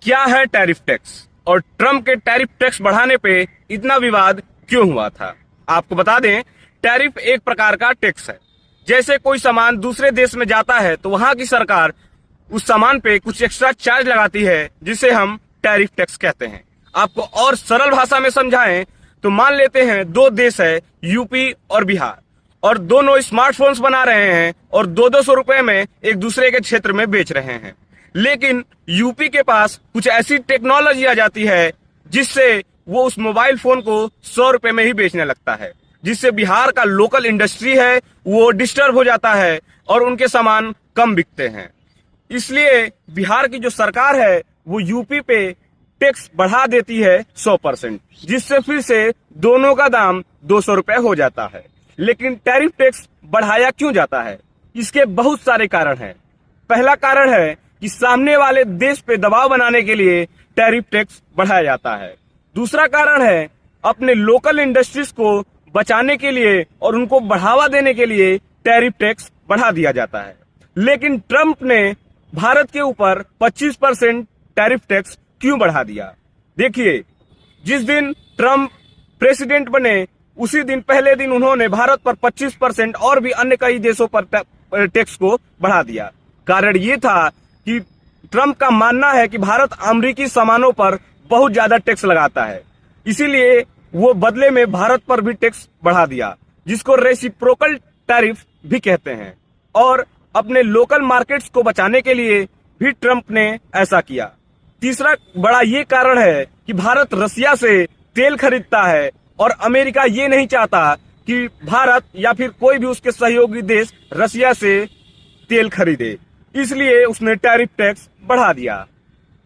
क्या है tariff tax और ट्रम्प के टैरिफ टैक्स बढ़ाने पे इतना विवाद क्यों हुआ था। आपको बता दें, टैरिफ एक प्रकार का टैक्स है। जैसे कोई सामान दूसरे देश में जाता है तो वहां की सरकार उस सामान पे कुछ एक्स्ट्रा चार्ज लगाती है, जिसे हम टैरिफ टैक्स कहते हैं। आपको और सरल भाषा में समझाएं तो मान लेते हैं दो देश है, यूपी और बिहार, और दोनों स्मार्टफोन्स बना रहे हैं और 200-200 रुपए में एक दूसरे के क्षेत्र में बेच रहे हैं। लेकिन यूपी के पास कुछ ऐसी टेक्नोलॉजी आ जाती है जिससे वो उस मोबाइल फोन को 100 रुपए में ही बेचने लगता है, जिससे बिहार का लोकल इंडस्ट्री है वो डिस्टर्ब हो जाता है और उनके सामान कम बिकते हैं। इसलिए बिहार की जो सरकार है वो यूपी पे टैक्स बढ़ा देती है 100%, जिससे फिर से दोनों का दाम 200 रुपए हो जाता है। लेकिन टैरिफ टैक्स बढ़ाया क्यों जाता है? इसके बहुत सारे कारण हैं। पहला कारण है कि सामने वाले देश पे दबाव बनाने के लिए टैरिफ टैक्स बढ़ाया जाता है। दूसरा कारण है अपने लोकल इंडस्ट्रीज को बचाने के लिए और उनको बढ़ावा देने के लिए टैरिफ टैक्स बढ़ा दिया जाता है। लेकिन ट्रम्प ने भारत के ऊपर 25% टैरिफ टैक्स क्यों बढ़ा दिया? देखिए, जिस दिन ट्रम्प प्रेसिडेंट बने उसी दिन पहले दिन उन्होंने भारत पर 25% और भी अन्य कई देशों पर टैक्स को बढ़ा दिया। कारण ये था कि ट्रम्प का मानना है कि भारत अमेरिकी सामानों पर बहुत ज्यादा टैक्स लगाता है, इसीलिए वो बदले में भारत पर भी टैक्स बढ़ा दिया, जिसको रेसिप्रोकल टैरिफ भी कहते हैं। और अपने लोकल मार्केट्स को बचाने के लिए भी ट्रम्प ने ऐसा किया। तीसरा बड़ा ये कारण है कि भारत रसिया से तेल खरीदता है और अमेरिका ये नहीं चाहता कि भारत या फिर कोई भी उसके सहयोगी देश रसिया से तेल खरीदे, इसलिए उसने टैरिफ टैक्स बढ़ा दिया।